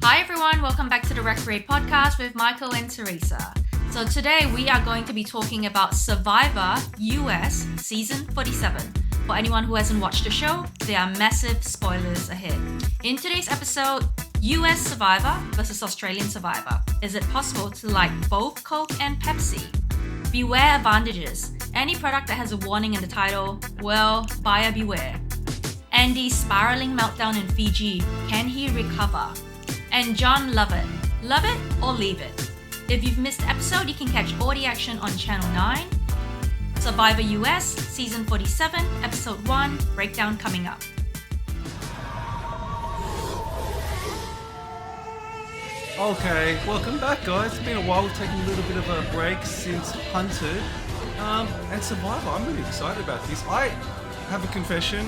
Hi everyone, welcome back to the Recreate podcast with Michael and Teresa. So today we are going to be talking about Survivor US Season 47. For anyone who hasn't watched the show, there are massive spoilers ahead. In today's episode, US Survivor versus Australian Survivor. Is it possible to like both Coke and Pepsi? Beware advantages. Any product that has a warning in the title, well, buyer beware. Andy's spiraling meltdown in Fiji, can he recover? And John Lovett, love it or leave it? If you've missed the episode, you can catch all the action on Channel 9. Survivor US, Season 47, Episode 1, breakdown coming up. Okay, welcome back guys. It's been a while, we've taken a little bit of a break since Hunted and Survivor. I'm really excited about this. I have a confession,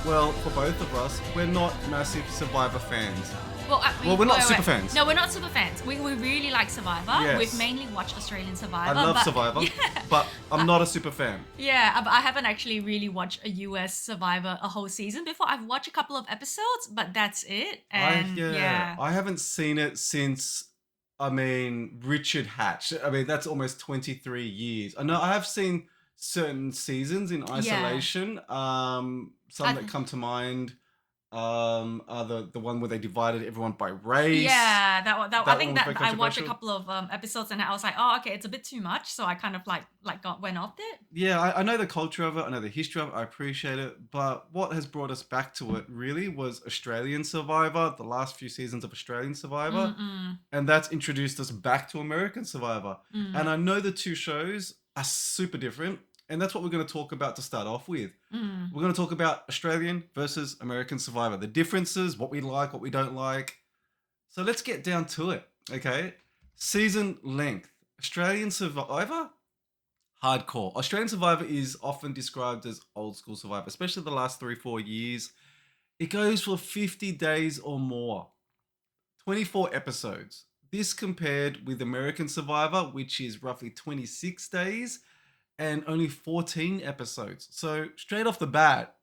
well, for both of us, we're not massive Survivor fans. Well, we're not super fans. No, we're not super fans. We really like Survivor. Yes. We've mainly watched Australian Survivor. I love Survivor, but I'm not a super fan. Yeah, but I haven't actually really watched a US Survivor a whole season before. I've watched a couple of episodes, but that's it. And I haven't seen it since, Richard Hatch. That's almost 23 years. I know I have seen certain seasons in isolation. Some that come to mind are the one where they divided everyone by race. Yeah, that one. I think one was that very I watched a controversial. couple of episodes and I was like, oh, okay, it's a bit too much. So I kind of went off it. Yeah, I know the culture of it, I know the history of it, I appreciate it, but what has brought us back to it really was Australian Survivor, the last few seasons of Australian Survivor, and that's introduced us back to American Survivor. And I know the two shows are super different, and that's what we're going to talk about to start off with. We're going to talk about Australian versus American Survivor, the differences, what we like, what we don't like. So let's get down to it, okay? Season length. Australian Survivor, hardcore. Australian Survivor is often described as old school Survivor, especially the last 3-4 years. It goes for 50 days or more, 24 episodes. This compared with American Survivor, which is roughly 26 days and only 14 episodes. So straight off the bat,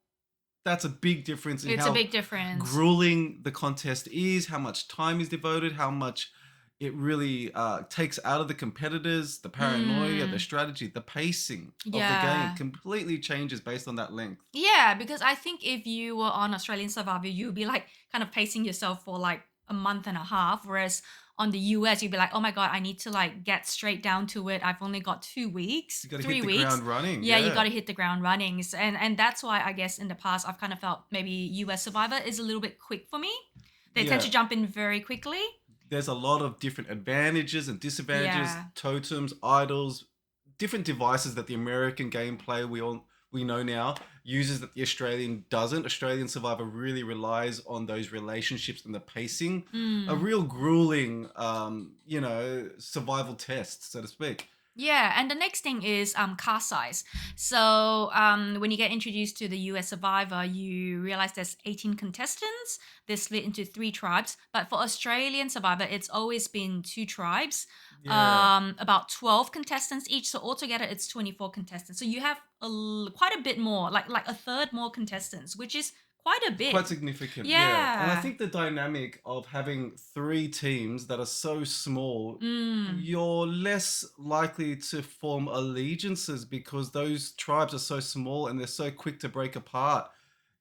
that's a big difference in how a big difference. Grueling the contest is, how much time is devoted, how much it really takes out of the competitors, the paranoia, the strategy, the pacing of the game completely changes based on that length. Yeah, because I think if you were on Australian Survivor, you'd be like kind of pacing yourself for like a month and a half, whereas on the US, you'd be like, oh my God, I need to like get straight down to it. I've only got 2 weeks, You got to 3 hit the weeks. ground running. Yeah, you got to hit the ground running. And that's why I guess in the past, I've kind of felt maybe US Survivor is a little bit quick for me. They tend to jump in very quickly. There's a lot of different advantages and disadvantages, Yeah. totems, idols, different devices that the American gameplay we know now uses that the Australian doesn't. Australian Survivor really relies on those relationships and the pacing. A real grueling, survival test, so to speak. Yeah, and the next thing is cast size. So when you get introduced to the US Survivor, you realize there's 18 contestants. They're split into 3 tribes. But for Australian Survivor, it's always been 2 tribes. Yeah. About 12 contestants each. So altogether, it's 24 contestants. So you have quite a bit more, like a third more contestants, which is quite a bit. Quite significant, Yeah. And I think the dynamic of having 3 teams that are so small, you're less likely to form allegiances because those tribes are so small and they're so quick to break apart.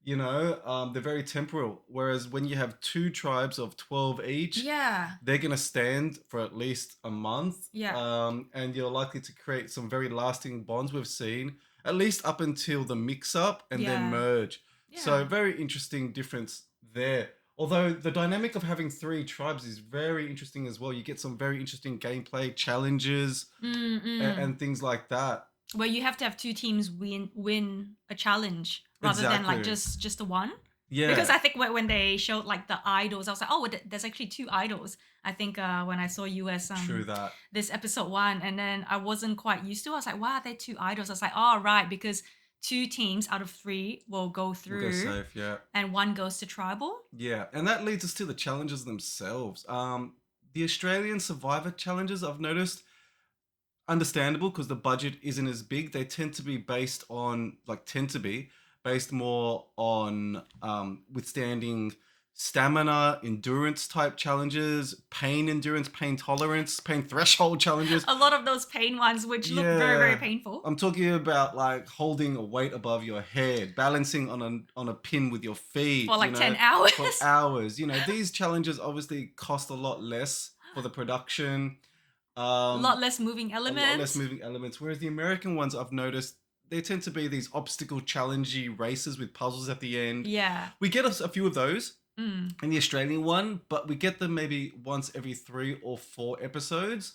They're very temporal. Whereas when you have 2 tribes of 12 each, Yeah. they're going to stand for at least a month. Yeah. And you're likely to create some very lasting bonds we've seen, at least up until the mix-up and then merge. Yeah. So very interesting difference there. Although the dynamic of having 3 tribes is very interesting as well. You get some very interesting gameplay challenges and things like that. Where you have to have 2 teams win a challenge rather than like just the one. Yeah. Because I think when they showed like the idols, I was like, oh, there's actually 2 idols. I think when I saw US True that. this episode 1, and then I wasn't quite used to it. I was like, why are there 2 idols? I was like, oh, right, because 2 teams out of 3 will go through. We'll go safe, yeah. And 1 goes to tribal. Yeah, and that leads us to the challenges themselves. The Australian Survivor challenges, I've noticed, understandable because the budget isn't as big. They tend to be based more on withstanding stamina, endurance type challenges, pain endurance, pain tolerance, pain threshold challenges. A lot of those pain ones, which look very, very painful. I'm talking about like holding a weight above your head, balancing on a pin with your feet. For like 10 hours. For hours. These challenges obviously cost a lot less for the production. A lot less moving elements. Whereas the American ones, I've noticed, they tend to be these obstacle challengey races with puzzles at the end. Yeah. We get a few of those in the Australian one, but we get them maybe once every 3 or 4 episodes.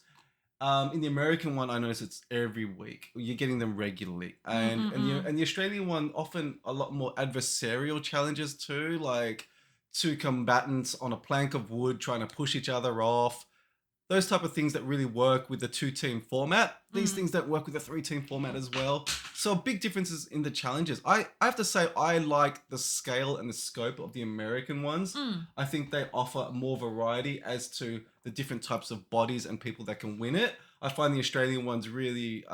In the American one, I notice it's every week. You're getting them regularly. And the Australian one, often a lot more adversarial challenges too, like 2 combatants on a plank of wood trying to push each other off. Those type of things that really work with the 2-team format. These things don't work with the 3-team format as well. So big differences in the challenges. I have to say I like the scale and the scope of the American ones. I think they offer more variety as to the different types of bodies and people that can win it. I find the Australian ones really,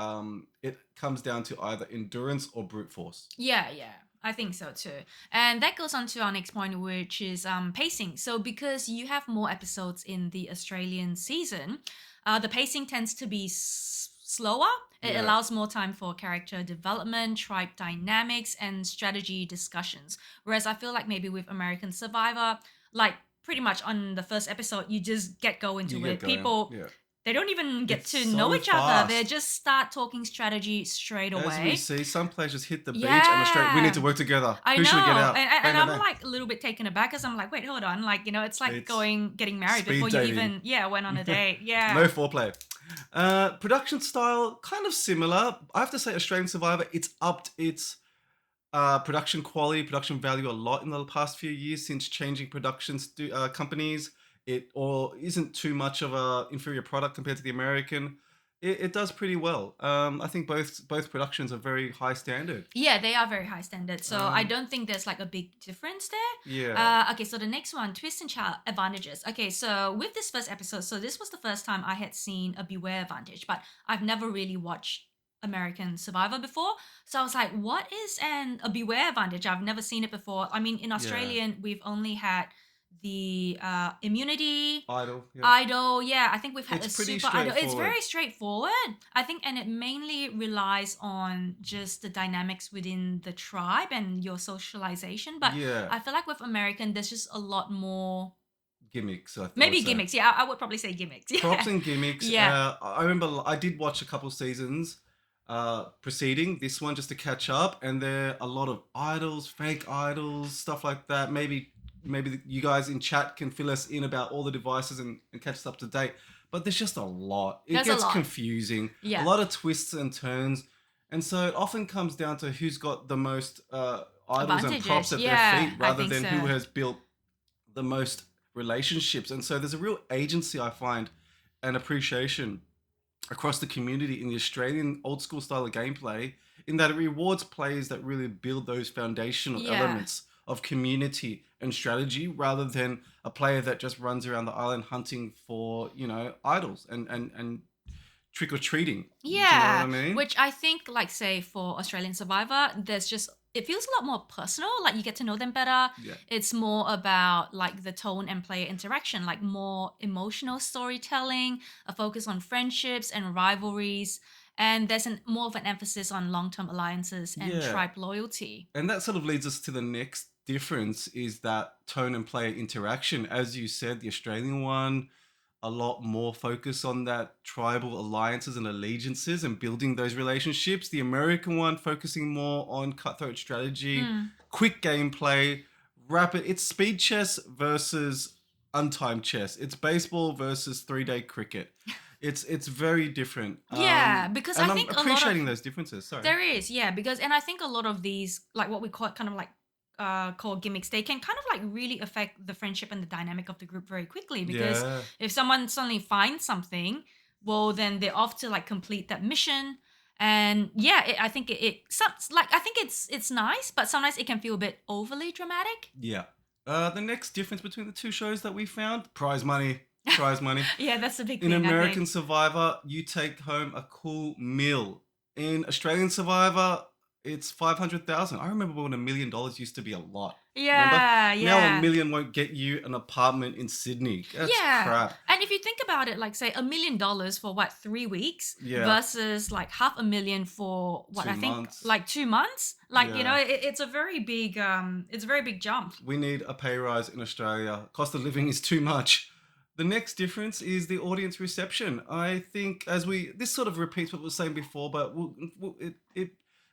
it comes down to either endurance or brute force. Yeah. I think so too. And that goes on to our next point, which is pacing. So because you have more episodes in the Australian season, the pacing tends to be slower. It allows more time for character development, tribe dynamics, and strategy discussions. Whereas I feel like maybe with American Survivor, like pretty much on the first episode, you just get going to it. People... They don't even get to know each other. They just start talking strategy straight away. As we see, some players just hit the beach and we need to work together. Who should we get out? And I'm like a little bit taken aback because I'm like, wait, hold on. Like, it's like getting married before you even went on a date. Yeah. No foreplay. Production style, kind of similar. I have to say Australian Survivor, it's upped its production quality, production value a lot in the past few years since changing productions companies. It isn't too much of a inferior product compared to the American. It does pretty well. I think both productions are very high standard. Yeah, they are very high standard. So I don't think there's like a big difference there. Yeah. Okay, so the next one, twist and child advantages. Okay, so with this first episode, so this was the first time I had seen a beware advantage, but I've never really watched American Survivor before. So I was like, what is a beware advantage? I've never seen it before. I mean, in Australian, we've only had the immunity idol. I think we've had a super idol. It's very straightforward, I think, and it mainly relies on just the dynamics within the tribe and your socialization, but I feel like with American there's just a lot more gimmicks. Gimmicks. I would probably say gimmicks. Props and gimmicks. I remember I did watch a couple seasons preceding this one just to catch up, and there are a lot of idols, fake idols, stuff like that. Maybe you guys in chat can fill us in about all the devices and catch us up to date. But there's just a lot. It gets confusing. A lot of twists and turns. And so it often comes down to who's got the most idols and props at their feet rather than who has built the most relationships. And so there's a real agency, I find, and appreciation across the community in the Australian old school style of gameplay, in that it rewards players that really build those foundational elements of community and strategy rather than a player that just runs around the island hunting for, idols and trick-or-treating. Yeah. Do you know what I mean? Which I think, like, say, for Australian Survivor, it feels a lot more personal, like you get to know them better. It's more about like the tone and player interaction, like more emotional storytelling, a focus on friendships and rivalries. And there's more of an emphasis on long-term alliances and tribe loyalty. And that sort of leads us to the next difference, is that tone and player interaction. As you said, the Australian one, a lot more focus on that tribal alliances and allegiances and building those relationships. The American one focusing more on cutthroat strategy, quick gameplay, rapid. It's speed chess versus untimed chess. It's baseball versus 3-day cricket. It's very different. Because I think I'm appreciating those differences. Sorry. There is, and I think a lot of these, like what we call kind of like called gimmicks, they can kind of like really affect the friendship and the dynamic of the group very quickly, because if someone suddenly finds something, well, then they're off to like complete that mission. And I think I think it's nice, but sometimes it can feel a bit overly dramatic. The next difference between the two shows that we found: prize money. That's a big thing. In American Survivor, you take home a cool meal. In Australian Survivor, it's 500,000. I remember when $1 million used to be a lot. Remember? Yeah, Now yeah. $1 million won't get you an apartment in Sydney. That's Yeah. crap. And if you think about it, like say $1 million for what, 3 weeks Yeah. versus like $500,000 for what 2 I think months. like 2 months. Like, Yeah. it's a very big jump. We need a pay rise in Australia. Cost of living is too much. The next difference is the audience reception. I think this sort of repeats what we were saying before, but it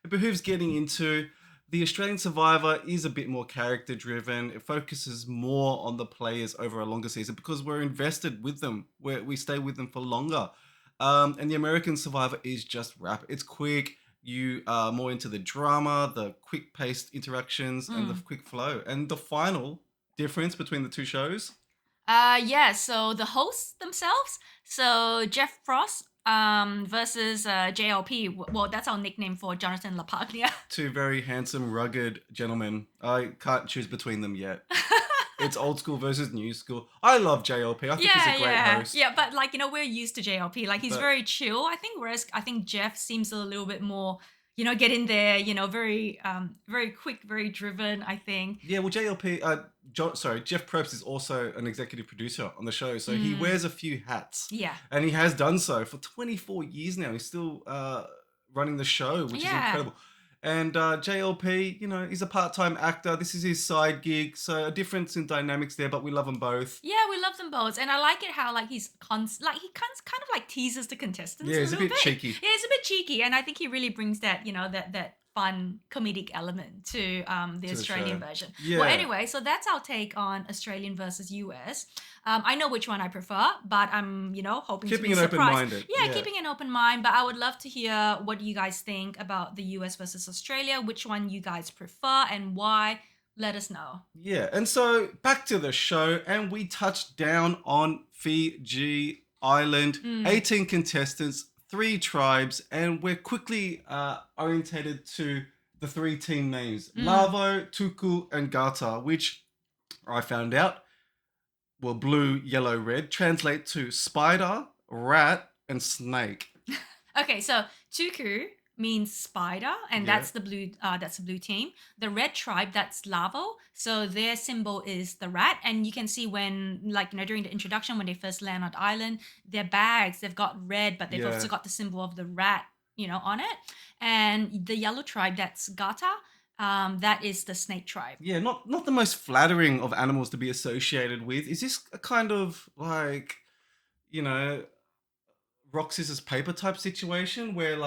behooves getting into. The Australian Survivor is a bit more character driven. It focuses more on the players over a longer season because we're invested with them. We stay with them for longer. And the American Survivor is just rapid. It's quick. You are more into the drama, the quick paced interactions, and the quick flow. And the final difference between the two shows. Yeah, so the hosts themselves, so Jeff Frost versus JLP. Well, that's our nickname for Jonathan LaPaglia. Two very handsome, rugged gentlemen. I can't choose between them yet. It's old school versus new school. I love JLP. I think he's a great host. Yeah, but like, we're used to JLP. Like, he's But- very chill. Whereas I think Jeff seems a little bit more, get in there, very very quick, very driven, I think. Yeah, well, Jeff Probst is also an executive producer on the show, so he wears a few hats. Yeah. And he has done so for 24 years now. He's still running the show, which is incredible. And JLP, he's a part-time actor. This is his side gig, so a difference in dynamics there, but we love them both. Yeah, we love them both, and I like it how he kind of like teases the contestants. Yeah, he's a bit cheeky. Yeah, he's a bit cheeky, and I think he really brings that that fun comedic element to the Australian version. Yeah. Well, anyway, so that's our take on Australian versus US. I know which one I prefer, but I'm hoping Keeping to be an surprised. open-minded. Yeah, keeping an open mind. But I would love to hear what you guys think about the US versus Australia. Which one you guys prefer and why? Let us know. Yeah, and so back to the show, and we touched down on Fiji Island, 18 contestants, 3 tribes, and we're quickly orientated to the 3 team names, Lavo, Tuku, and Gata, which I found out were blue, yellow, red, translate to spider, rat, and snake. Okay, so Tuku means spider, and that's the blue team. The red tribe, that's Lavo, so their symbol is the rat, and you can see when during the introduction when they first land on the island, their bags, they've got red, but they've also got the symbol of the rat on it. And the yellow tribe, that's Gata, that is the snake tribe. Yeah, not the most flattering of animals to be associated with. Is this a kind of rock scissors paper type situation where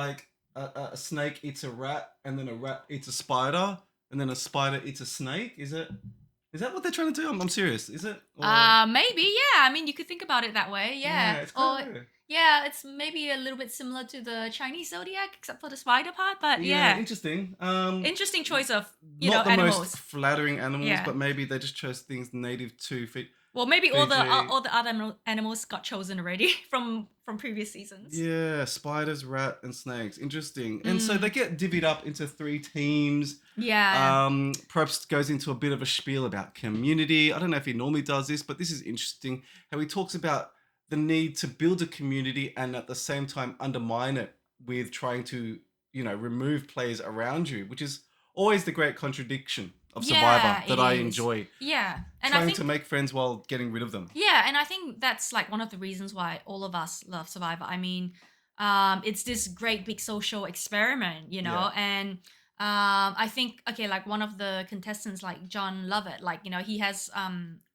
a snake eats a rat, and then a rat eats a spider, and then a spider eats a snake? Is that what they're trying to do? I'm serious. Is it? Maybe, yeah. I mean, you could think about it that way, yeah. It's kind of weird. Yeah, it's maybe a little bit similar to the Chinese zodiac, except for the spider part. But yeah, interesting. Interesting choice of not the animals. most flattering animals, but maybe they just chose things native to Fiji. Well, maybe all the other animals got chosen already from previous seasons. Yeah, spiders, rat, and snakes. Interesting. And so they get divvied up into 3 teams. Yeah. Probst goes into a bit of a spiel about community. I don't know if he normally does this, but this is interesting. How he talks about the need to build a community and at the same time undermine it with trying to, remove players around you, which is always the great contradiction of Survivor that I enjoy. Yeah. And trying to make friends while getting rid of them. Yeah, and I think that's one of the reasons why all of us love Survivor. I mean, it's this great big social experiment, and I think, one of the contestants, John Lovett, he has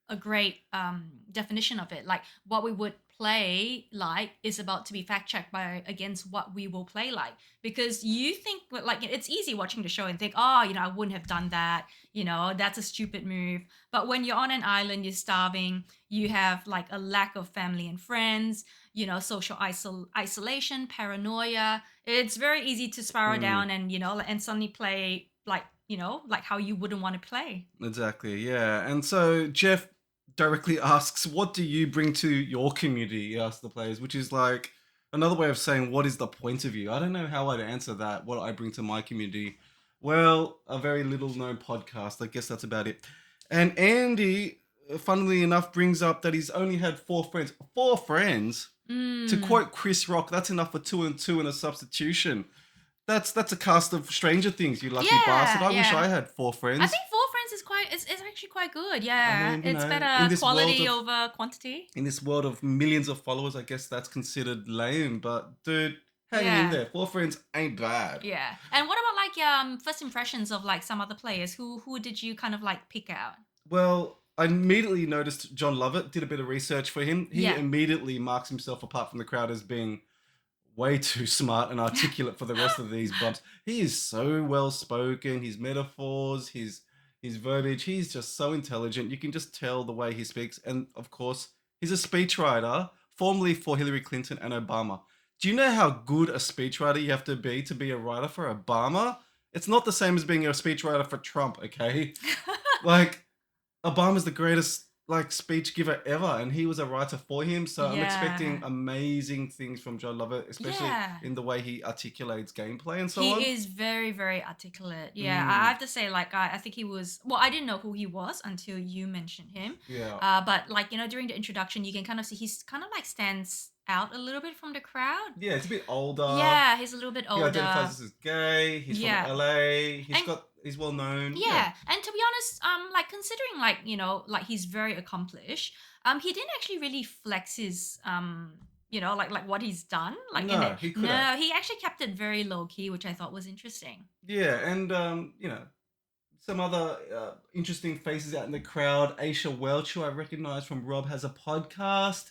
a great definition of it. What we would play is about to be fact checked against what we will play because you think it's easy watching the show and think, I wouldn't have done that, that's a stupid move. But when you're on an island, you're starving, you have a lack of family and friends, social isolation, paranoia, it's very easy to spiral down and suddenly play how you wouldn't want to play. Exactly, yeah. And so Jeff directly asks, what do you bring to your community? He asks the players, which is another way of saying, what is the point of you? I don't know how I'd answer that, what I bring to my community. Well, a very little known podcast. I guess that's about it. And Andy, funnily enough, brings up that he's only had 4 friends. 4 friends? To quote Chris Rock, that's enough for 2 and 2 in a substitution. That's a cast of Stranger Things, you lucky bastard. Yeah, I wish yeah. I had 4 friends. I think four friends is quite is actually quite good. I Yeah, mean, it's in better this world quality of over quantity. in this world of millions of followers, I guess that's considered lame. But dude, hanging in Yeah. there, 4 friends ain't bad. Yeah. And what about like first impressions of like some other players? Who did you kind of like pick out? Well, I immediately noticed John Lovett, did a bit of research for him. He Yeah. immediately marks himself apart from the crowd as being way too smart and articulate for the rest of these bumps. He is so well spoken. His metaphors, his verbiage, he's just so intelligent. You can just tell the way he speaks. And of course, he's a speechwriter, formerly for Hillary Clinton and Obama. Do you know how good a speechwriter you have to be a writer for Obama? It's not the same as being a speechwriter for Trump, okay? Like, Obama's the greatest like speech giver ever, and he was a writer for him. So I'm expecting Yeah. amazing things from John Lovett, especially Yeah. in the way he articulates gameplay and so He on. is very, very articulate. Yeah, I Mm, have to say, like, I think he was. Well, I didn't know who he was until you mentioned him. yeah, But like during the introduction, you can kind of see he's kind of like stands out a little bit from the crowd. yeah, it's a bit older. Yeah, he's a little bit He older. identifies as gay. He's from Yeah, LA. and He's well known. Yeah, yeah, and to be honest, like considering like like he's very accomplished, he didn't actually really flex his like what he's done like in it. no, he could have. No, he actually kept it very low key, which I thought was interesting. Yeah, and some other interesting faces out in the crowd. Aisha Welch, who I recognize from Rob Has a Podcast.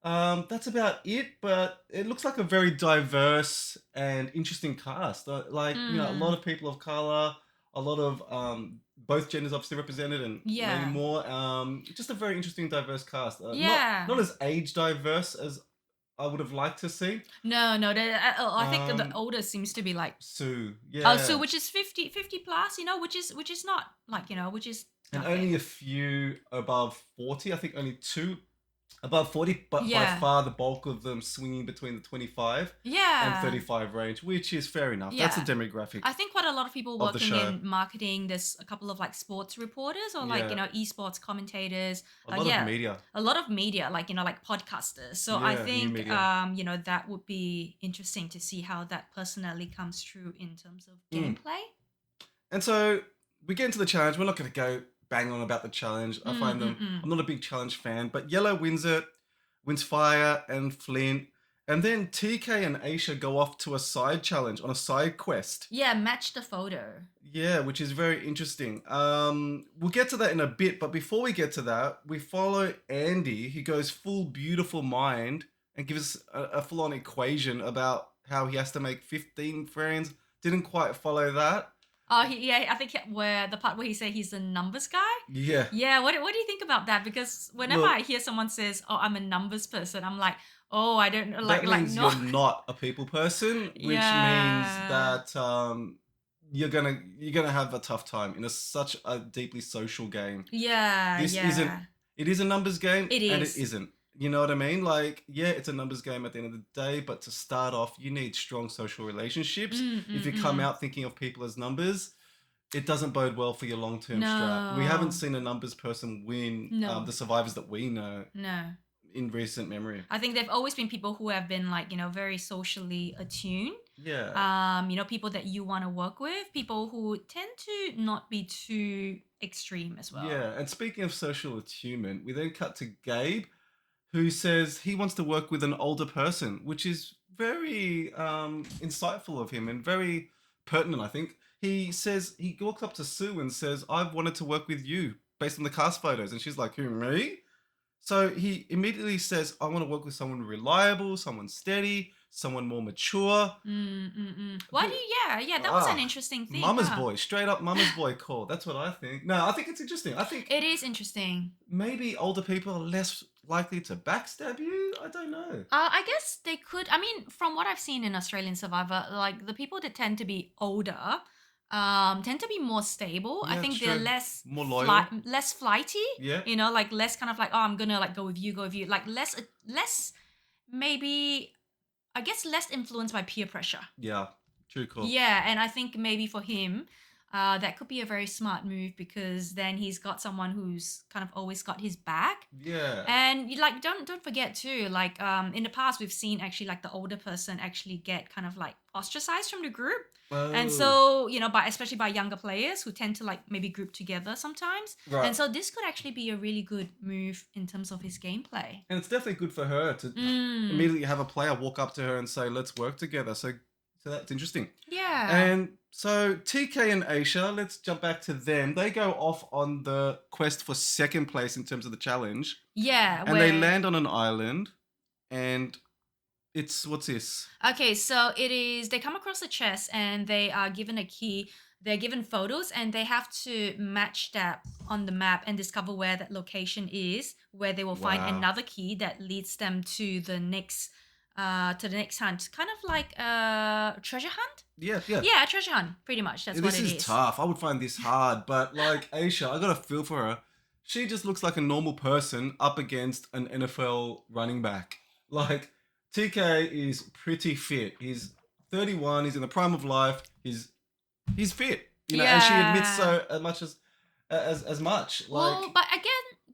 That's about it, but it looks like a very diverse and interesting cast. A lot Mm, of people of color, a lot of both genders obviously represented, and maybe yeah, more. Just a very interesting, diverse cast. yeah. Not as age diverse as I would have liked to see. No, no. I think the Um, oldest seems to be like Sue, oh, so yeah, which is 50 plus, which is not like which is and okay. only a few above 40. I think only two above 40, but by Yeah, far the bulk of them swinging between the 25 and yeah. 35 range, which is fair enough. That's the Yeah. demographic I think quite a lot of people of the working show. in marketing, there's a couple of like sports reporters or like, Yeah, esports commentators. a lot of Yeah, media. a lot of media, like, like podcasters. So I Yeah, new think, media. that would be interesting to see how that personally comes through in terms of Mm. gameplay. And so we get into the challenge. We're not going to go bang on about the challenge. I Mm, find mm, them, mm. I'm not a big challenge fan, but Yellow wins it, wins Fire and Flint. And then TK and Aisha go off to a side challenge on a side quest. Yeah, match the photo. Yeah, which is very interesting. We'll get to that in a bit, but before we get to that, we follow Andy, who goes full beautiful mind and gives us a full-on equation about how he has to make 15 friends. Didn't quite follow that. Oh, yeah, I think where the part where he said he's a numbers guy. Yeah. Yeah, what do you think about that? Because whenever Look, I hear someone says, "Oh, I'm a numbers person," I'm like, "Oh, I don't know," that like means no. you're not a people person, which means Yeah. that you're gonna have a tough time in such a deeply social game. Yeah, This isn't yeah. It is a numbers game It and it is. isn't. You know what I mean? Like, yeah, it's a numbers game at the end of the day, but to start off, you need strong social relationships. Mm, If mm, you come mm. out thinking of people as numbers, it doesn't bode well for your long-term strat. We haven't No. seen a numbers person win No. the survivors that we know No. in recent memory. I think there've always been people who have been like, very socially attuned. Yeah. People that you want to work with, people who tend to not be too extreme as well. Yeah. And speaking of social attunement, we then cut to Gabe, who says he wants to work with an older person, which is very insightful of him and very pertinent, I think. He says, he walks up to Sue and says, I've wanted to work with you based on the cast photos. And she's like, who, me? So he immediately says, I want to work with someone reliable, someone steady, someone more mature. Mm, mm, mm. A Why do bit, you? Yeah, yeah. That was an ah, interesting thing, mama's huh? boy, straight up mama's boy call. That's what I think. No, I think it's interesting. I think It is interesting. maybe older people are less likely to backstab you. I don't know. I guess they could. I mean, from what I've seen in Australian Survivor, like the people that tend to be older, tend to be more stable. I Yeah, think they're true. less More loyal. less flighty. Yeah. Like less kind of like, oh, I'm gonna like go with you. Like less maybe. I guess less influenced by peer pressure. Yeah. True call. Yeah, and I think maybe for him, that could be a very smart move because then he's got someone who's kind of always got his back. Yeah. And you like don't forget too, like in the past we've seen actually like the older person actually get kind of like ostracized from the group. And Oh, so, by especially by younger players who tend to like maybe group together sometimes. right. And so this could actually be a really good move in terms of his gameplay. And it's definitely good for her to Mm, immediately have a player walk up to her and say, "Let's work together." So that's interesting. yeah. And so TK and Aisha, let's jump back to them. They go off on the quest for second place in terms of the challenge, Yeah, and they where land on an island. And it's what's this? okay, so it is they come across a chest and they are given a key. They're given photos and they have to match that on the map and discover where that location is, where they will find Wow. another key that leads them to the next hunt. Kind of like a treasure hunt? Yeah, yeah. Yeah, a treasure hunt, pretty much. That's what This it is is. tough. I would find this hard, but like Aisha, I got a feel for her. She just looks like a normal person up against an NFL running back. Like TK is pretty fit. He's 31. He's in the prime of life. He's fit. And she admits Yeah. so as much as much. Like, Well,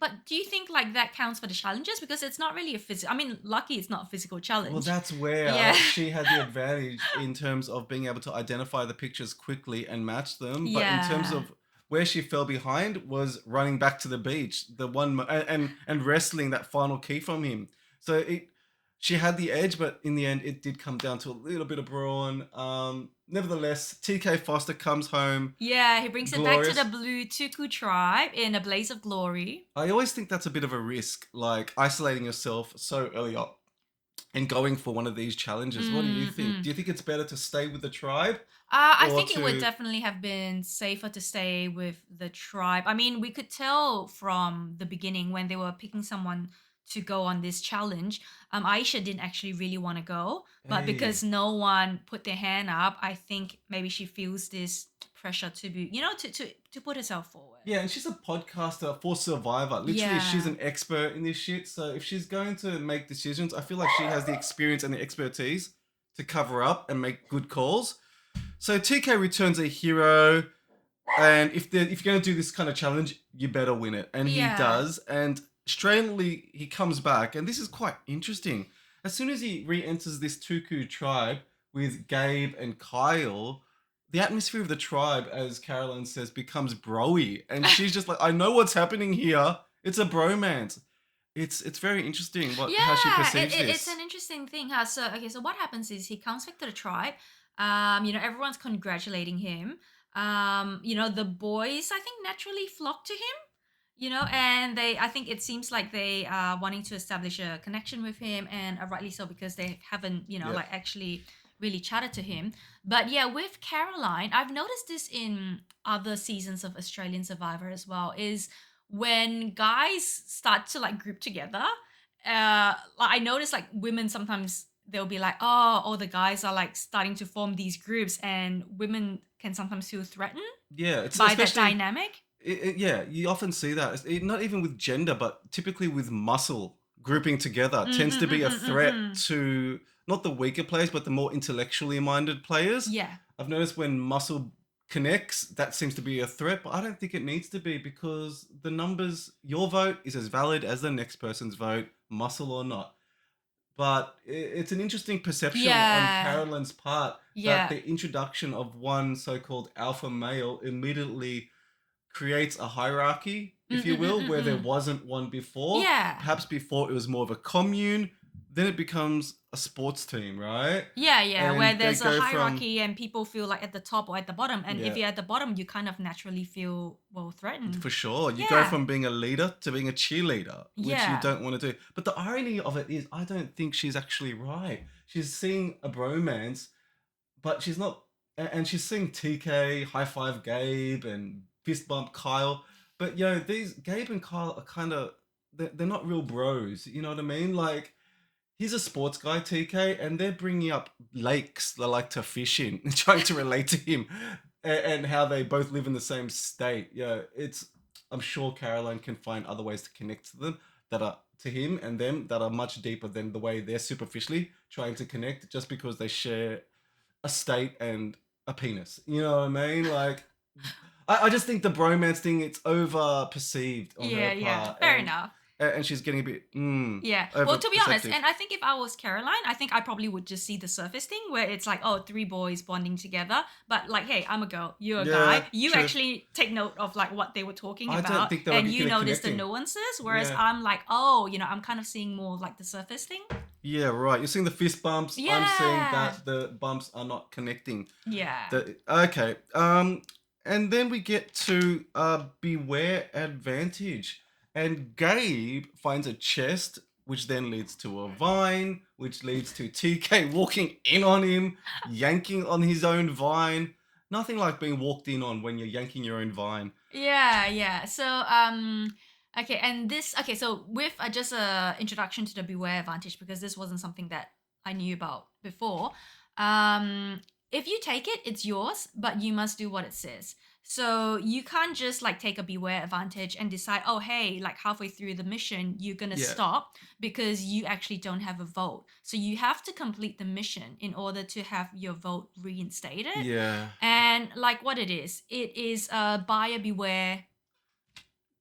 but do you think like that counts for the challenges? Because it's not really a physical. I mean, lucky it's not a physical well, challenge. that's where Yeah. she had the advantage in terms of being able to identify the pictures quickly and match them. But in terms Yeah. of where she fell behind was running back to the beach, the one and wrestling that final key from him. So she had the edge, but in the end, it did come down to a little bit of brawn. Nevertheless, TK Foster comes home Yeah, he brings it back to the glorious. blue Tuku tribe in a blaze of glory. I always think that's a bit of a risk, like isolating yourself so early up and going for one of these challenges. What do you think? Mm-mm. Do you think it's better to stay with the tribe I or think it would to? definitely have been safer to stay with the tribe. I mean, we could tell from the beginning when they were picking someone to go on this challenge. Aisha didn't actually really want to go, but Hey, because no one put their hand up, I think maybe she feels this pressure to be, to put herself forward. yeah, and she's a podcaster for Survivor. Literally, she's Yeah. an expert in this shit. So if she's going to make decisions, I feel like she has the experience and the expertise to cover up and make good calls. So TK returns a hero, and if you're going to do this kind of challenge, you better win it, and he Yeah. does. And strangely, he comes back, and this is quite interesting. As soon as he re-enters this Tuku tribe with Gabe and Kyle, the atmosphere of the tribe, as Carolyn says, becomes broy, and she's just like, "I know what's happening here. It's a bromance." It's very interesting how she Yeah, perceives it's an this. interesting thing. Huh? So okay, so what happens is he comes back to the tribe. Everyone's congratulating him. The boys I think naturally flock to him. And I think it seems like they are wanting to establish a connection with him, and rightly so because they haven't, Yeah. like actually really chatted to him. But yeah, with Caroline, I've noticed this in other seasons of Australian Survivor as well. Is when guys start to like group together, like I notice like women sometimes they'll be like, oh, all the guys are like starting to form these groups, and women can sometimes feel threatened Yeah, it's by that especially dynamic. yeah, you often see that. Not even with gender, but typically with muscle grouping together Mm, tends mm, to mm, be a mm, mm, threat mm. to not the weaker players, but the more intellectually minded players. Yeah. I've noticed when muscle connects, that seems to be a threat, but I don't think it needs to be because the numbers, your vote is as valid as the next person's vote, muscle or not. But it's an interesting perception on Yeah. Carolyn's part that Yeah. the introduction of one so called alpha male immediately creates a hierarchy, Mm, if you mm, mm, will, mm, where there mm. wasn't one before. Yeah. Perhaps before it was more of a commune, then it becomes a sports team, right? Yeah, yeah, where And they there's a go from, hierarchy and people feel like at the top or at the bottom. And if yeah, you're at the bottom, you kind of naturally feel, well, threatened. for sure. You go Yeah. from being a leader to being a cheerleader, which you Yeah. don't want to do. But the irony of it is, I don't think she's actually right. She's seeing a bromance, but she's not, and she's seeing TK, high five Gabe, and fist bump Kyle. But these Gabe and Kyle are kind of, they're not real bros. You know what I mean? Like, he's a sports guy, TK, and they're bringing up lakes they like to fish in, trying to relate to him, and how they both live in the same state. Yeah, it's. I'm sure Caroline can find other ways to connect to them that are to him and them that are much deeper than the way they're superficially trying to connect, just because they share a state and a penis. You know what I mean? Like, I just think the bromance thing, it's over perceived on her Yeah, part, fair enough. and she's getting a bit Yeah. over Well, to be honest, perceptive. and I think if I was Caroline, I think I probably would just see the surface thing where it's like, oh, three boys bonding together. But like, hey, I'm a girl, you're a guy. Yeah, You true. actually take note of like what they were talking I don't about think they were and you good at notice the connecting. nuances. Whereas Yeah. I'm like, oh, I'm kind of seeing more of like the surface thing. Yeah, right. You're seeing the fist bumps. I'm seeing Yeah. that the bumps are not connecting. Yeah. Okay. And then we get to beware advantage, and Gabe finds a chest, which then leads to a vine, which leads to TK walking in on him, yanking on his own vine. Nothing like being walked in on when you're yanking your own vine. Yeah. So okay, and this okay, so with just a introduction to the beware advantage because this wasn't something that I knew about before. Um if you take it, it's yours, but you must do what it says. So you can't just like take a beware advantage and decide, oh hey, like halfway through the mission, you're gonna Yeah. stop because you actually don't have a vote. So you have to complete the mission in order to have your vote reinstated. Yeah. And like what it is a buyer beware,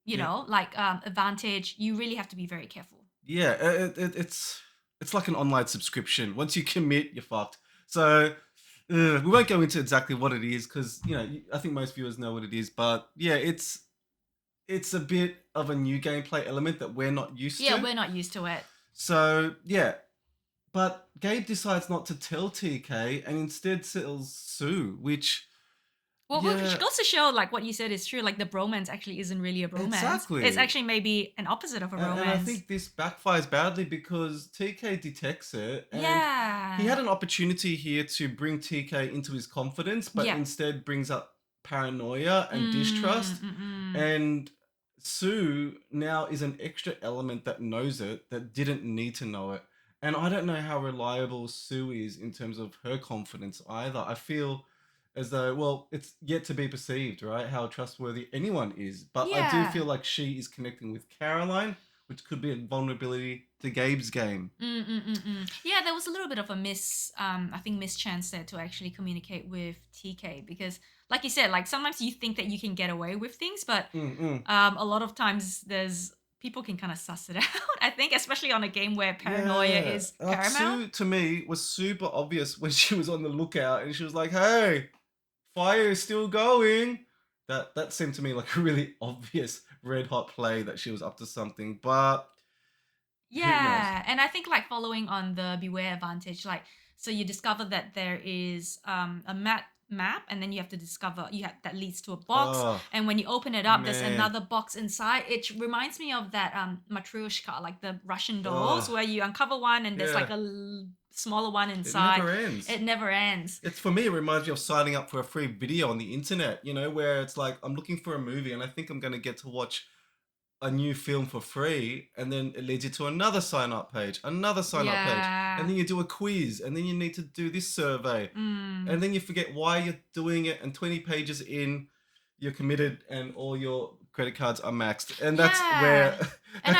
Yeah. like advantage. You really have to be very careful. Yeah, it's like an online subscription. Once you commit, you're fucked. So we won't go into exactly what it is because I think most viewers know what it is. But yeah, it's a bit of a new gameplay element that we're not used Yeah, to. we're not used to it. So yeah, but Gabe decides not to tell TK and instead tells Sue, which Well, yeah, which goes to show, like what you said is true. Like the bromance actually isn't really a bromance. exactly. It's actually maybe an opposite of a romance. And I think this backfires badly because TK detects it, and yeah, he had an opportunity here to bring TK into his confidence, but Yeah. instead brings up paranoia and distrust. And Sue now is an extra element that knows it, that didn't need to know it. And I don't know how reliable Sue is in terms of her confidence either. I feel as though, well, it's yet to be perceived, right? How trustworthy anyone is. But I do Yeah. feel like she is connecting with Caroline, which could be a vulnerability to Gabe's game. Yeah, there was a little bit of a I think mischance there to actually communicate with TK because, like you said, like sometimes you think that you can get away with things, but a lot of times there's people can kind of suss it out. I think, especially on a game where paranoia is Like paramount. Sue, to me, was super obvious when she was on the lookout and she was like, hey, fire is still going. That seemed to me like a really obvious red hot play that she was up to something, but who knows? Yeah, and I think like following on the beware advantage, like so you discover that there is a map and then you have to discover that leads to a box, Oh, and when you open it up there's man. another box inside. It reminds me of that matryoshka, like the Russian dolls, Oh, where you uncover one and there's like yeah. a smaller one It inside. never ends. It never ends. It's, for me, it reminds me of signing up for a free video on the internet, where it's like I'm looking for a movie and I think I'm going to get to watch a new film for free, and then it leads you to another sign up page, another sign up page, and then you do a quiz, and then you need to do this survey, and then you forget why you're doing it, and 20 pages in, you're committed, and all your credit cards are maxed, and that's where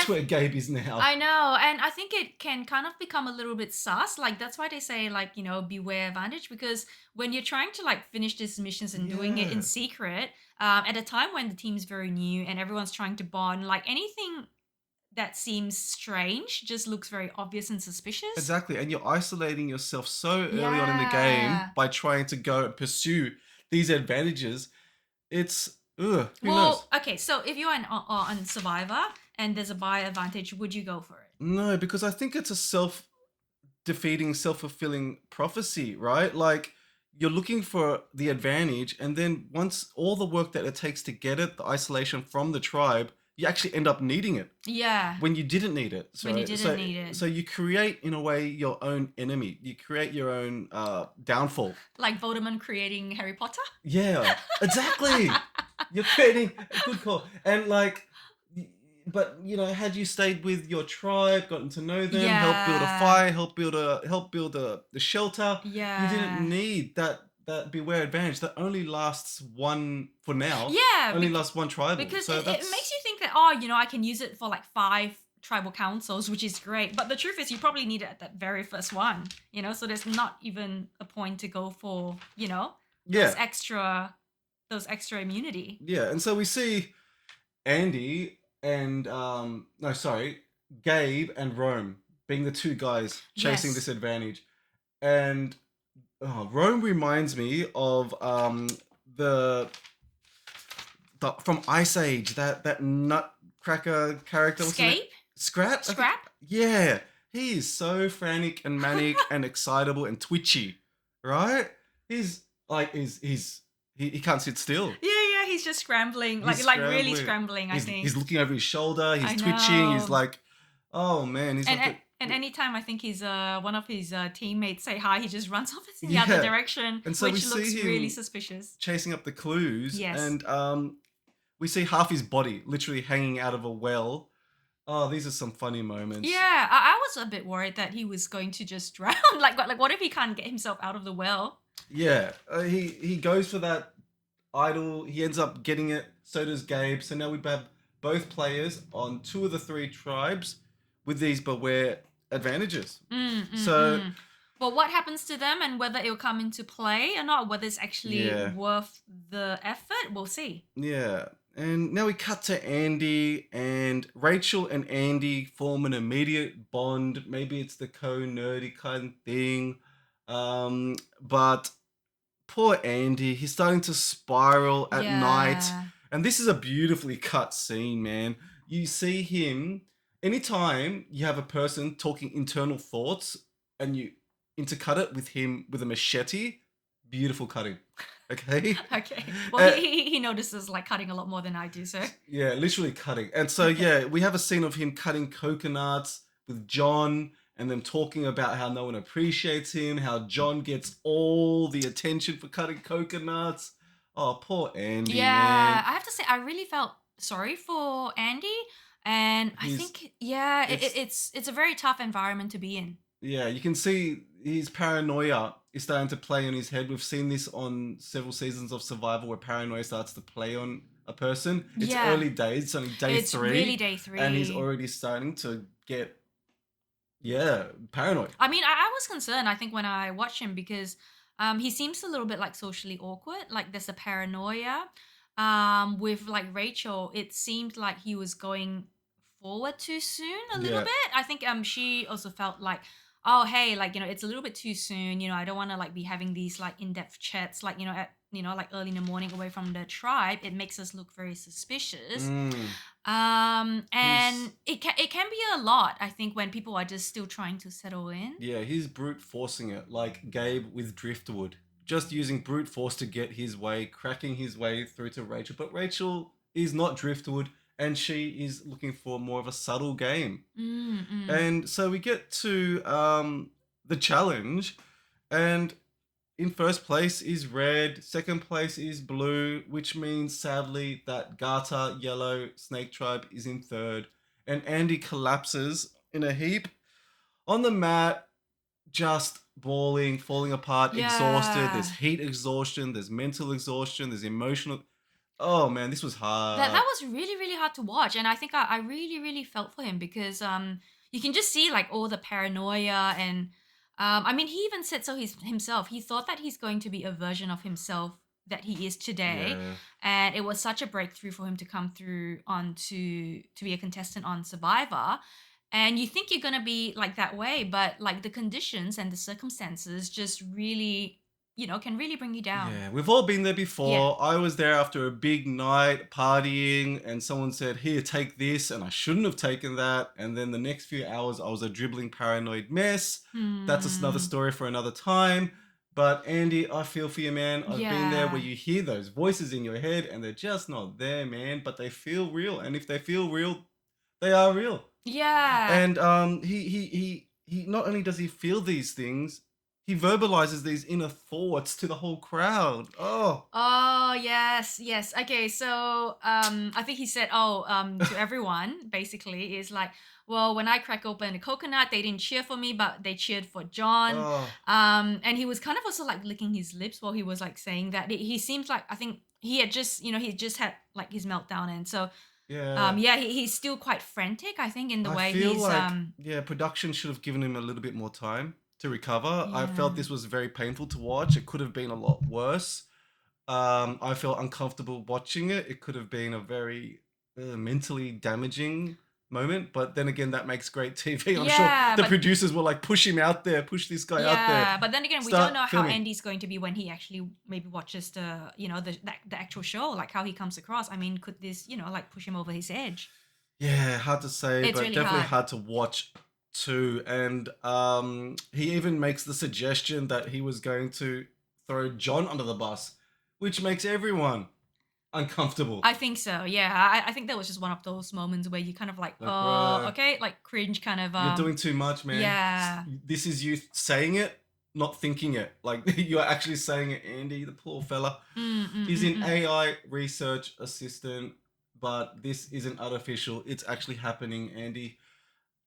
where Gabe is now. I know, and I think it can kind of become a little bit sus. Like that's why they say like beware advantage, because when you're trying to like finish these missions and doing it in secret, at a time when the team's very new and everyone's trying to bond, like anything that seems strange just looks very obvious and suspicious. Exactly, and you're isolating yourself so early on in the game by trying to go and pursue these advantages. It's who knows? Okay, so if you're on Survivor and there's a buyer advantage, would you go for it? No, because I think it's a self-defeating, self-fulfilling prophecy, right? Like you're looking for the advantage, and then once all the work that it takes to get it, the isolation from the tribe, you actually end up needing it. Yeah. When you didn't need it. When you didn't need it. So you create, in a way, your own enemy. You create your own downfall. Like Voldemort creating Harry Potter? Yeah, exactly. You're creating a good call. And like, but had you stayed with your tribe, gotten to know them, help build a fire, help build the shelter, you didn't need that beware advantage that only lasts one for now. Yeah, only lasts one tribal. because so it makes you think that I can use it for like 5 tribal councils, which is great. But the truth is, you probably need it at that very first one. So there's not even a point to go for those extra those extra immunity. Yeah, and so we see Andy and Gabe and Rome being the two guys chasing this Yes. advantage. And Rome reminds me of the from Ice Age, that nutcracker character. What's his name? Escape? Scrap? I think- Scrap? Yeah. He is so frantic and manic and excitable and twitchy, right? He's like he can't sit still. Yeah, he's just scrambling. He's Like really scrambling, I think. He's looking over his shoulder, he's I twitching, he's know. like, oh man, he's like And anytime I think he's one of his teammates say hi, he just runs off in the Yeah. other direction, And so we which see looks him really suspicious. chasing up the clues. Yes. And we see half his body literally hanging out of a well. Oh, these are some funny moments. Yeah, I was a bit worried that he was going to just drown. Like what if he can't get himself out of the well? Yeah, he goes for that idol. He ends up getting it. So does Gabe. So now we have both players on 2 of the 3 tribes with these beware advantages. So Well, what happens to them and whether it'll come into play or not, whether it's actually Yeah. worth the effort, we'll see. yeah, and now we cut to Andy, and Rachel and Andy form an immediate bond. Maybe it's the co-nerdy kind of thing, but poor Andy, he's starting to spiral at night. Yeah. And this is a beautifully cut scene, man. You see him, anytime you have a person talking internal thoughts and you intercut it with him with a machete, beautiful cutting. Okay? Okay. Well, Uh, he notices like cutting a lot more than I do, so. Yeah, literally cutting. And so, yeah, we have a scene of him cutting coconuts with John and them talking about how no one appreciates him, how John gets all the attention for cutting coconuts. Oh, poor Andy, Yeah, man. I have to say, I really felt sorry for Andy, and I He's- think, yeah, it's- it's a very tough environment to be in. Yeah, you can see his paranoia is starting to play on his head. We've seen this on several seasons of Survival where paranoia starts to play on a person. It's Yeah. early days, it's only day It's 3. really day 3. And he's already starting to get, paranoid. I mean, I was concerned, I think, when I watched him because he seems a little bit like socially awkward. Like there's a paranoia. With like Rachel, it seemed like he was going forward too soon a little Yeah. bit. I think she also felt like, oh hey, like it's a little bit too soon. I don't want to like be having these like in-depth chats like at like early in the morning away from the tribe. It makes us look very suspicious. Mm. And it can be a lot, I think, when people are just still trying to settle in. Yeah, he's brute forcing it, like Gabe with driftwood. Just using brute force to get his way, cracking his way through to Rachel. But Rachel is not driftwood, and she is looking for more of a subtle game. And so we get to the challenge, and in first place is red, second place is blue, which means sadly that Garter Yellow Snake Tribe is in third. And Andy collapses in a heap on the mat, just bawling, falling apart, exhausted. Yeah. There's heat exhaustion, there's mental exhaustion, there's emotional. Oh man, this was hard. That was really, really hard to watch. And I think I really, really felt for him because you can just see like all the paranoia and I mean, he even said so himself. He thought that he's going to be a version of himself that he is today. Yeah. And it was such a breakthrough for him to come through on to be a contestant on Survivor. And you think you're going to be like that way, but like the conditions and the circumstances just really, can really bring you down. Yeah, we've all been there before. Yeah. I was there after a big night partying, and someone said, "Here, take this," and I shouldn't have taken that. And then the next few hours, I was a dribbling paranoid mess. That's another story for another time. But Andy, I feel for you, man. I've been there where you hear those voices in your head, and they're just not there, man. But they feel real, and if they feel real, they are real. Yeah. And he not only does he feel these things, he verbalizes these inner thoughts to the whole crowd. Oh. Oh, yes. Okay, so I think he said, to everyone, basically, is like, well, when I crack open a coconut, they didn't cheer for me, but they cheered for John. Oh. And he was kind of also like licking his lips while he was like saying that. He seems like, I think he had just, he just had like his meltdown. And so, he's still quite frantic, I think, in the way I feel he's... like, production should have given him a little bit more time to recover. I felt this was very painful to watch. It could have been a lot worse. I felt uncomfortable watching it. It could have been a very mentally damaging moment, but then again, that makes great TV. I'm sure Yeah, the but producers were like, push him out there, push this guy out there, yeah, but then again, we don't start know how filming. Andy's going to be when he actually maybe watches the actual show, like how he comes across. I mean, could this like push him over his edge? Yeah, hard to say, It's but really definitely hard. hard to watch too. And he even makes the suggestion that he was going to throw John under the bus, which makes everyone uncomfortable. I think so. Yeah, I think that was just one of those moments where you kind of like, Like, oh, bro, okay, like cringe kind of. you're doing too much, man. Yeah. This is you saying it, not thinking it. Like, you're actually saying it, Andy, the poor fella. He's in AI research assistant, but this isn't artificial. It's actually happening, Andy.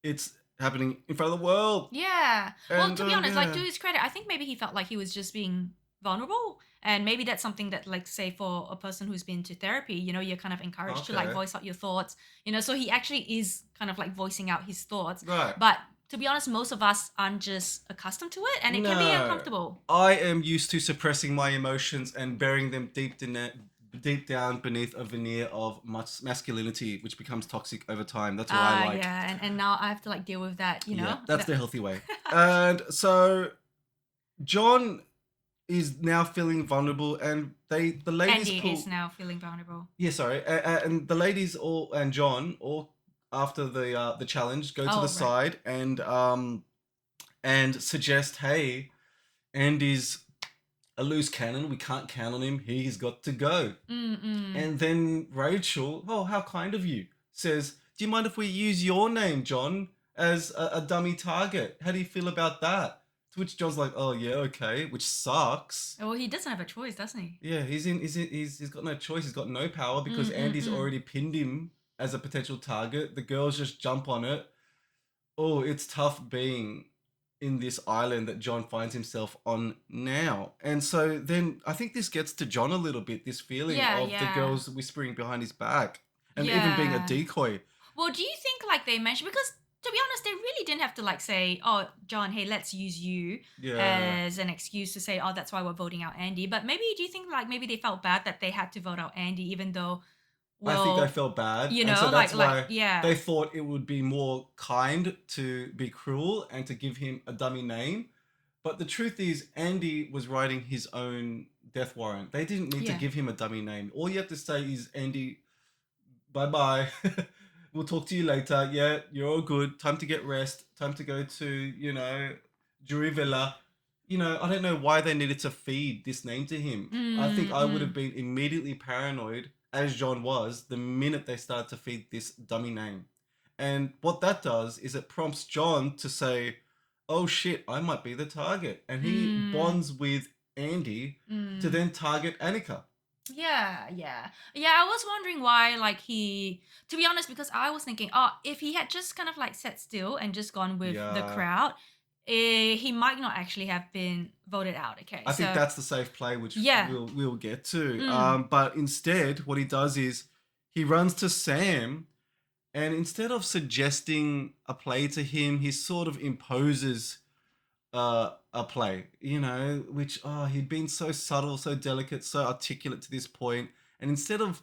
It's happening in front of the world. Yeah. Well, And to be honest, like yeah. to his credit, I think maybe he felt like he was just being vulnerable. And maybe that's something that, like, say for a person who's been to therapy, you're kind of encouraged to like Okay. voice out your thoughts. So he actually is kind of like voicing out his thoughts. Right. But to be honest, most of us aren't just accustomed to it, and it can be No. uncomfortable. I am used to suppressing my emotions and burying them deep down beneath a veneer of masculinity, which becomes toxic over time. That's what I like. Yeah, and now I have to like deal with that, Yeah, that's the healthy way. And so John is now feeling vulnerable, and the ladies Andy pull. is now feeling vulnerable. Yeah, sorry, and the ladies all and John all after the challenge go to Oh, the right. side and suggest, hey, Andy's a loose cannon. We can't count on him. He's got to go. And then Rachel, oh, how kind of you, says, do you mind if we use your name, John, as a dummy target? How do you feel about that? To which John's like, oh yeah, okay, which sucks. Well, he doesn't have a choice, doesn't he? Yeah, he's got no choice. He's got no power because Andy's already pinned him as a potential target. The girls just jump on it. Oh, it's tough being in this island that John finds himself on now. And so then I think this gets to John a little bit, this feeling of the girls whispering behind his back and even being a decoy. Well, do you think like they mentioned, because to be honest, they really didn't have to like say, oh, John, hey, let's use you as an excuse to say, oh, that's why we're voting out Andy. But maybe, do you think like maybe they felt bad that they had to vote out Andy, even though, well, I think they felt bad. you And so know, that's why yeah. they thought it would be more kind to be cruel and to give him a dummy name. But the truth is, Andy was writing his own death warrant. They didn't need to give him a dummy name. All you have to say is, Andy, bye-bye. We'll talk to you later. Yeah, you're all good. Time to get rest. Time to go to, Jury Villa. I don't know why they needed to feed this name to him. I think I would have been immediately paranoid, as John was, the minute they started to feed this dummy name. And what that does is it prompts John to say, oh shit, I might be the target. And he bonds with Andy to then target Annika. Yeah. I was wondering why, like, to be honest, because I was thinking, oh, if he had just kind of like sat still and just gone with the crowd, he might not actually have been voted out. Okay, I think that's the safe play, which we'll get to. But instead, what he does is he runs to Sam, and instead of suggesting a play to him, he sort of imposes a play, which he'd been so subtle, so delicate, so articulate to this point, and instead of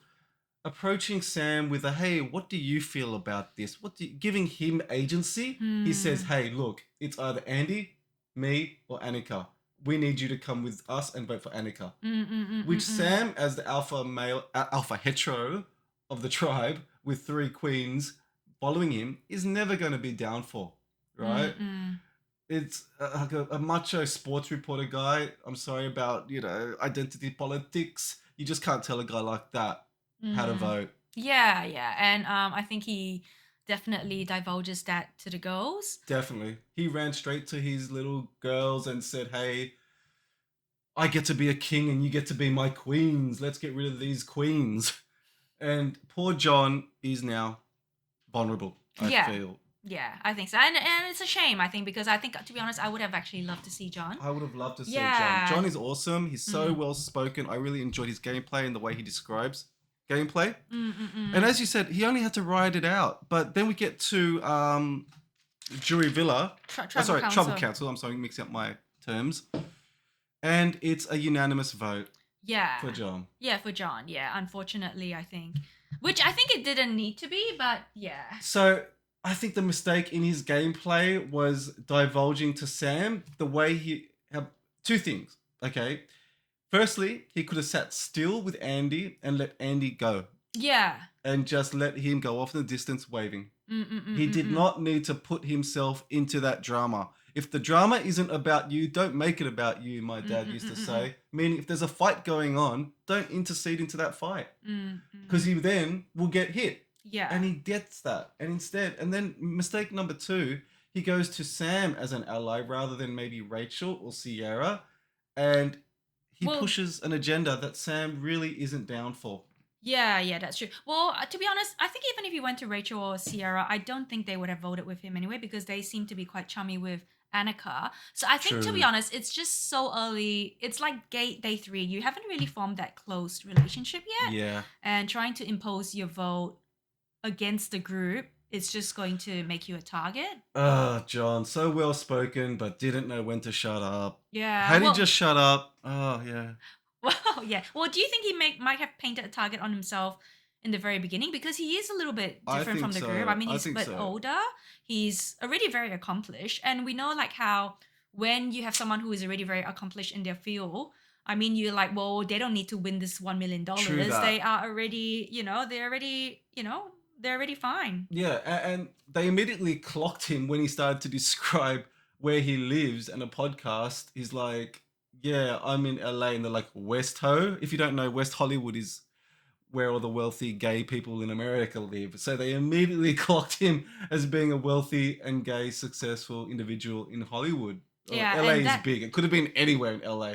approaching Sam with a, hey, what do you feel about this? Giving him agency, he says, hey, look, it's either Andy, me, or Annika. We need you to come with us and vote for Annika. Which Sam, as the alpha hetero of the tribe with 3 queens following him, is never going to be down for, right? It's like a macho sports reporter guy. I'm sorry about, identity politics. You just can't tell a guy like that how to vote. Yeah. And I think he definitely divulges that to the girls. Definitely. He ran straight to his little girls and said, hey, I get to be a king and you get to be my queens. Let's get rid of these queens. And poor John is now vulnerable, I feel. Yeah, I think so. And it's a shame, I think, because I think, to be honest, I would have actually loved to see John. I would have loved to see John. John is awesome. He's so well spoken. I really enjoyed his gameplay and the way he describes gameplay. And as you said, he only had to ride it out. But then we get to Jury Villa. Tribal Council. I'm sorry, mixing up my terms. And it's a unanimous vote. Yeah. for John. Yeah, for John. Yeah, unfortunately, I think. Which I think it didn't need to be, but yeah. So I think the mistake in his gameplay was divulging to Sam the way he have two things. Okay. Firstly, he could have sat still with Andy and let Andy go Yeah. and just let him go off in the distance waving. He did Mm-mm-mm-mm-mm. not need to put himself into that drama. If the drama isn't about you, don't make it about you, my dad used to say. Meaning, if there's a fight going on, don't intercede into that fight. Because he then will get hit. Yeah. And he gets that. And then mistake number 2, he goes to Sam as an ally rather than maybe Rachel or Sierra. And he pushes an agenda that Sam really isn't down for. Yeah, that's true. Well, to be honest, I think even if he went to Rachel or Sierra, I don't think they would have voted with him anyway because they seem to be quite chummy with Annika. So I think, to be honest, it's just so early. It's like day 3. You haven't really formed that close relationship yet. Yeah. And trying to impose your vote against the group is just going to make you a target. John, so well spoken, but didn't know when to shut up. Yeah. Had he just shut up? Oh, yeah. Well, yeah. Well, do you think he might have painted a target on himself in the very beginning? Because he is a little bit different from the group. I mean, he's a bit older. He's already very accomplished. And we know like how when you have someone who is already very accomplished in their field, I mean, you're like, well, they don't need to win this $1 million. They are already, they're already fine. Yeah, and they immediately clocked him when he started to describe where he lives and a podcast. He's like, yeah, I'm in LA, and they're like, West Ho. If you don't know, West Hollywood is where all the wealthy gay people in America live. So they immediately clocked him as being a wealthy and gay, successful individual in Hollywood. Yeah, LA is big. It could have been anywhere in LA.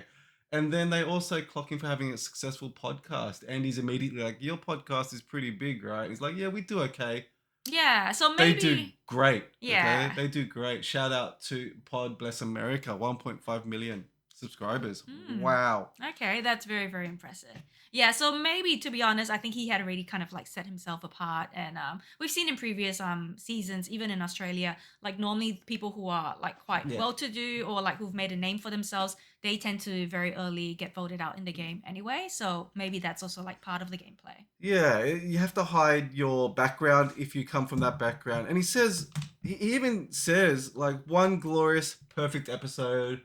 And then they also clock him for having a successful podcast. And he's immediately like, your podcast is pretty big, right? He's like, yeah, we do okay. Yeah, so maybe... They do great. Yeah. Okay? They do great. Shout out to Pod Bless America, 1.5 million subscribers. Wow. Okay, that's very, very impressive. Yeah, so maybe, to be honest, I think he had already kind of like set himself apart. And we've seen in previous seasons, even in Australia, like normally people who are like quite well-to-do or like who've made a name for themselves, they tend to very early get voted out in the game anyway. So maybe that's also like part of the gameplay. Yeah, you have to hide your background if you come from that background. And he even says, like, one glorious, perfect episode.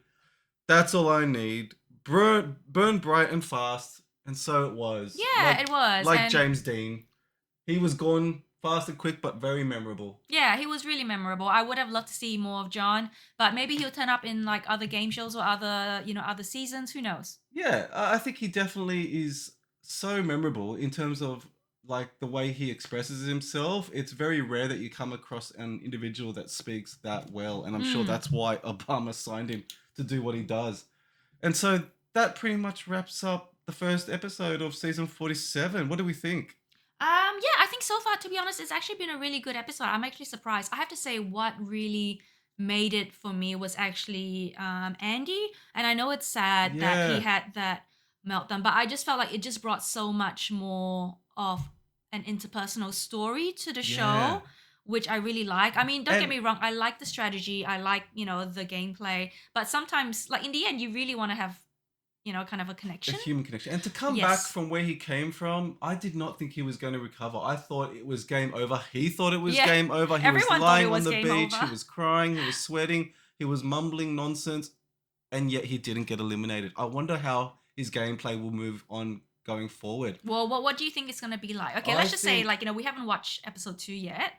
That's all I need. Burn bright and fast. And so it was. Yeah, it was. Like James Dean. He was gone fast and quick, but very memorable. Yeah, he was really memorable. I would have loved to see more of John, but maybe he'll turn up in like other game shows or other seasons. Who knows? Yeah, I think he definitely is so memorable in terms of like the way he expresses himself. It's very rare that you come across an individual that speaks that well. And I'm sure that's why Obama signed him to do what he does. And so that pretty much wraps up the first episode of season 47. What do we think? Yeah, I think so far, to be honest, it's actually been a really good episode. I'm actually surprised. I have to say what really made it for me was actually Andy. And I know it's sad that he had that meltdown, but I just felt like it just brought so much more of an interpersonal story to the show, which I really like. I mean, don't get me wrong, I like the strategy, I like, the gameplay, but sometimes, like, in the end, you really want to have, kind of a connection. A human connection. And to come back from where he came from, I did not think he was going to recover. I thought it was game over. He thought it was game over. He was lying on the beach. He was crying. He was sweating. He was mumbling nonsense. And yet he didn't get eliminated. I wonder how his gameplay will move on going forward. Well, what do you think it's going to be like? Okay, let's just say, like, we haven't watched episode 2 yet.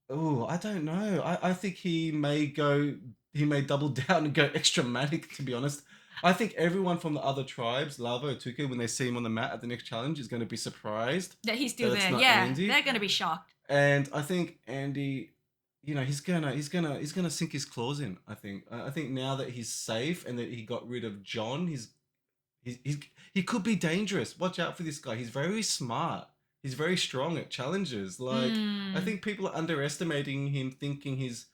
Oh, I don't know. I think he may double down and go extra manic, to be honest. I think everyone from the other tribes, Lavo, Tuka, when they see him on the mat at the next challenge, is going to be surprised that he's still there. Yeah, Andy. They're going to be shocked. And I think Andy, he's gonna sink his claws in. I think now that he's safe and that he got rid of John, he could be dangerous. Watch out for this guy. He's very smart. He's very strong at challenges. Like I think people are underestimating him, thinking he's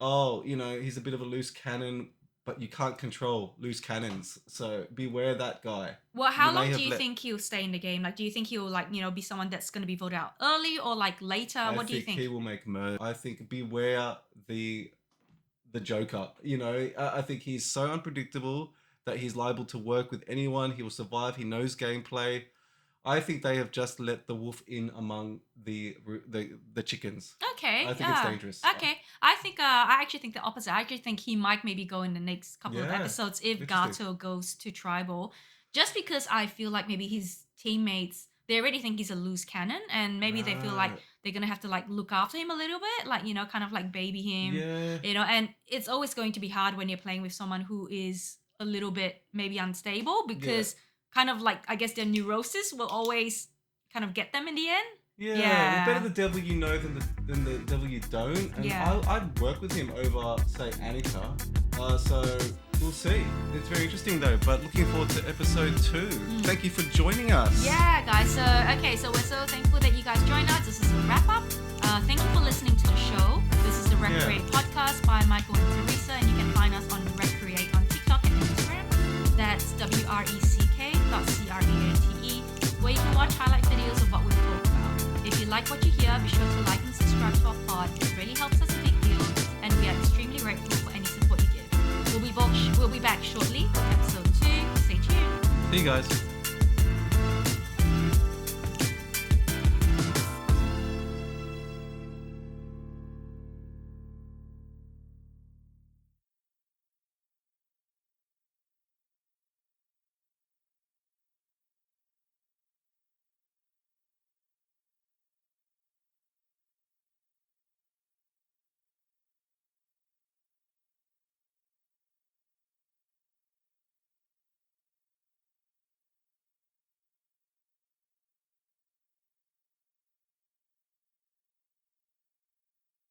a bit of a loose cannon. But you can't control loose cannons, so beware that guy. Well, how long do you think he'll stay in the game? Like, do you think he'll be someone that's going to be voted out early or like later? What do you think? He will make merge. I think beware the Joker. I think he's so unpredictable. that he's liable to work with anyone. He will survive. He knows gameplay. I think they have just let the wolf in among the chickens. Okay. I think it's dangerous. Okay. I actually think the opposite. I actually think he might maybe go in the next couple of episodes if Gato goes to tribal. Just because I feel like maybe his teammates, they already think he's a loose cannon, and maybe they feel like they're gonna have to like look after him a little bit, like, you know, kind of like baby him. Yeah. You know, and it's always going to be hard when you're playing with someone who is a little bit maybe unstable, because kind of like, I guess their neurosis will always kind of get them in the end. Yeah. Better the devil you know than the devil you don't. And I'd work with him over, say, Annika. So we'll see. It's very interesting though, but looking forward to episode 2. Thank you for joining us. Yeah, guys. So we're so thankful that you guys joined us. This is a wrap up. Thank you for listening to the show. This is the Recreate podcast by Michael and Teresa, and you can find us on Recreate on TikTok and Instagram. That's WRECK.CREATE, where you can watch highlight videos of what we've talked about. If you like what you hear, be sure to like and subscribe to our pod. It really helps us a big deal, and we are extremely grateful for any support you give. We'll be back shortly with episode 2. Stay tuned. See you guys.